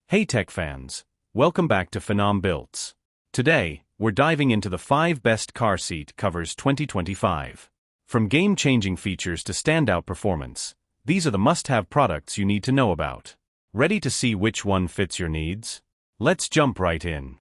Hey tech fans, welcome back to Phenom Builts. Today, we're diving into the 5 best car seat covers 2025. From game-changing features to standout performance, these are the must-have products you need to know about. Ready to see which one fits your needs? Let's jump right in.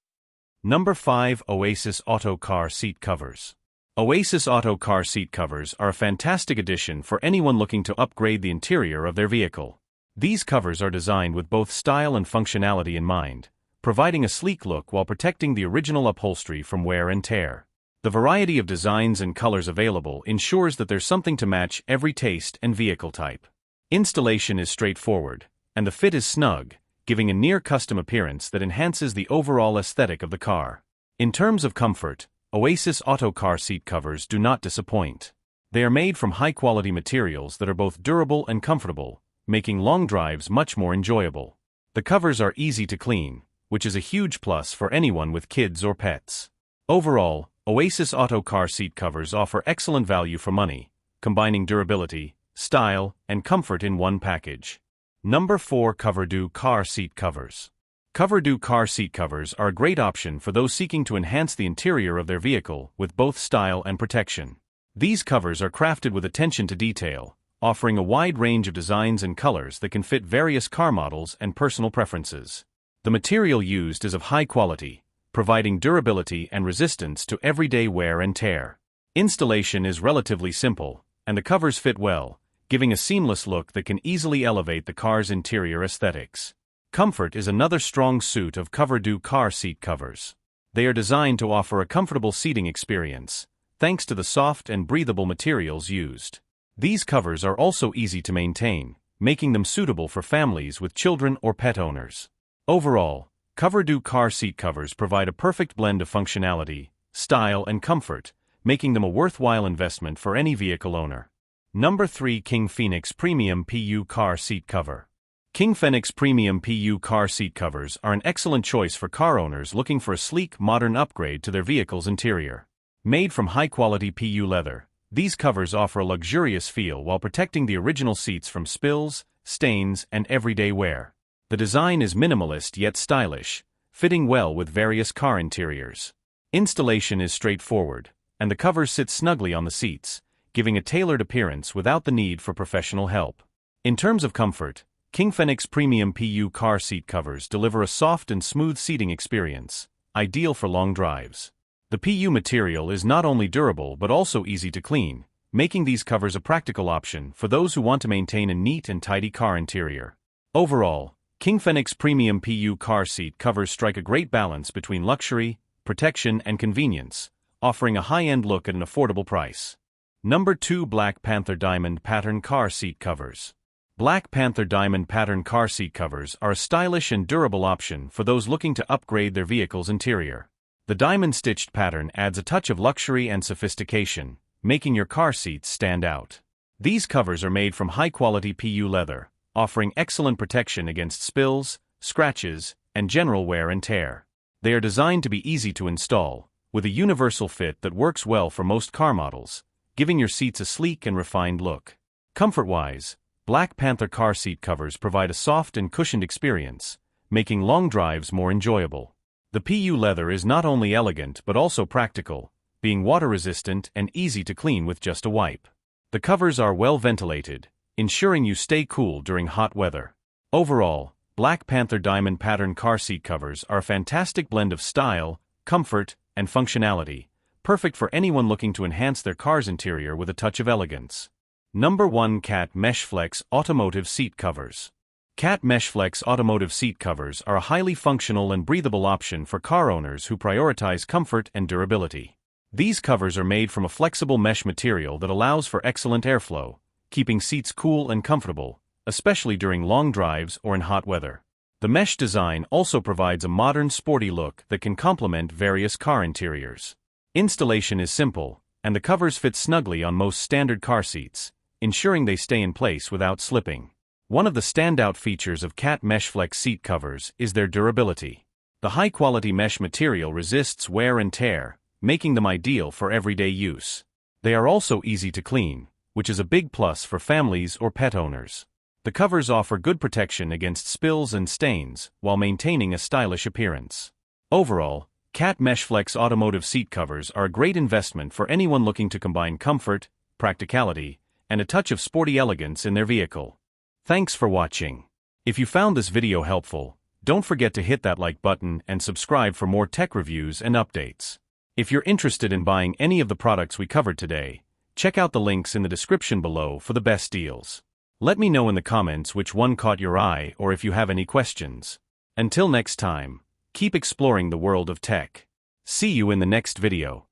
Number 5. OASIS Auto Car Seat Covers. OASIS Auto Car Seat Covers are a fantastic addition for anyone looking to upgrade the interior of their vehicle. These covers are designed with both style and functionality in mind, providing a sleek look while protecting the original upholstery from wear and tear. The variety of designs and colors available ensures that there's something to match every taste and vehicle type. Installation is straightforward, and the fit is snug, giving a near-custom appearance that enhances the overall aesthetic of the car. In terms of comfort, OASIS Auto Car Seat Covers do not disappoint. They are made from high-quality materials that are both durable and comfortable, making long drives much more enjoyable. The covers are easy to clean, which is a huge plus for anyone with kids or pets. Overall, OASIS Auto Car Seat Covers offer excellent value for money, combining durability, style, and comfort in one package. Number 4. Coverado Car Seat Covers. Coverado car seat covers are a great option for those seeking to enhance the interior of their vehicle with both style and protection. These covers are crafted with attention to detail, offering a wide range of designs and colors that can fit various car models and personal preferences. The material used is of high quality, providing durability and resistance to everyday wear and tear. Installation is relatively simple, and the covers fit well, giving a seamless look that can easily elevate the car's interior aesthetics. Comfort is another strong suit of Coverado car seat covers. They are designed to offer a comfortable seating experience, thanks to the soft and breathable materials used. These covers are also easy to maintain, making them suitable for families with children or pet owners. Overall, Coverado car seat covers provide a perfect blend of functionality, style, and comfort, making them a worthwhile investment for any vehicle owner. Number 3. KingPhenix Premium PU Car Seat Cover. KingPhenix Premium PU Car Seat Covers are an excellent choice for car owners looking for a sleek, modern upgrade to their vehicle's interior. Made from high-quality PU leather, these covers offer a luxurious feel while protecting the original seats from spills, stains, and everyday wear. The design is minimalist yet stylish, fitting well with various car interiors. Installation is straightforward, and the covers sit snugly on the seats, giving a tailored appearance without the need for professional help. In terms of comfort, KingPhenix Premium PU Car Seat Covers deliver a soft and smooth seating experience, ideal for long drives. The PU material is not only durable but also easy to clean, making these covers a practical option for those who want to maintain a neat and tidy car interior. Overall, KingPhenix Premium PU Car Seat Covers strike a great balance between luxury, protection, and convenience, offering a high-end look at an affordable price. Number 2. Black Panther Diamond Pattern Car Seat Covers. Black Panther Diamond Pattern Car Seat Covers are a stylish and durable option for those looking to upgrade their vehicle's interior. The diamond-stitched pattern adds a touch of luxury and sophistication, making your car seats stand out. These covers are made from high-quality PU leather, offering excellent protection against spills, scratches, and general wear and tear. They are designed to be easy to install, with a universal fit that works well for most car models, giving your seats a sleek and refined look. Comfort-wise, Black Panther car seat covers provide a soft and cushioned experience, making long drives more enjoyable. The PU leather is not only elegant but also practical, being water-resistant and easy to clean with just a wipe. The covers are well ventilated, ensuring you stay cool during hot weather. Overall, Black Panther Diamond Pattern car seat covers are a fantastic blend of style, comfort, and functionality, perfect for anyone looking to enhance their car's interior with a touch of elegance. Number 1. Cat MeshFlex Automotive Seat Covers. Cat MeshFlex Automotive Seat Covers are a highly functional and breathable option for car owners who prioritize comfort and durability. These covers are made from a flexible mesh material that allows for excellent airflow, keeping seats cool and comfortable, especially during long drives or in hot weather. The mesh design also provides a modern, sporty look that can complement various car interiors. Installation is simple, and the covers fit snugly on most standard car seats, ensuring they stay in place without slipping. One of the standout features of Cat MeshFlex seat covers is their durability. The high-quality mesh material resists wear and tear, making them ideal for everyday use. They are also easy to clean, which is a big plus for families or pet owners. The covers offer good protection against spills and stains while maintaining a stylish appearance. Overall, KAT MeshFlex automotive seat covers are a great investment for anyone looking to combine comfort, practicality, and a touch of sporty elegance in their vehicle. Thanks for watching. If you found this video helpful, don't forget to hit that like button and subscribe for more tech reviews and updates. If you're interested in buying any of the products we covered today, check out the links in the description below for the best deals. Let me know in the comments which one caught your eye or if you have any questions. Until next time, keep exploring the world of tech. See you in the next video.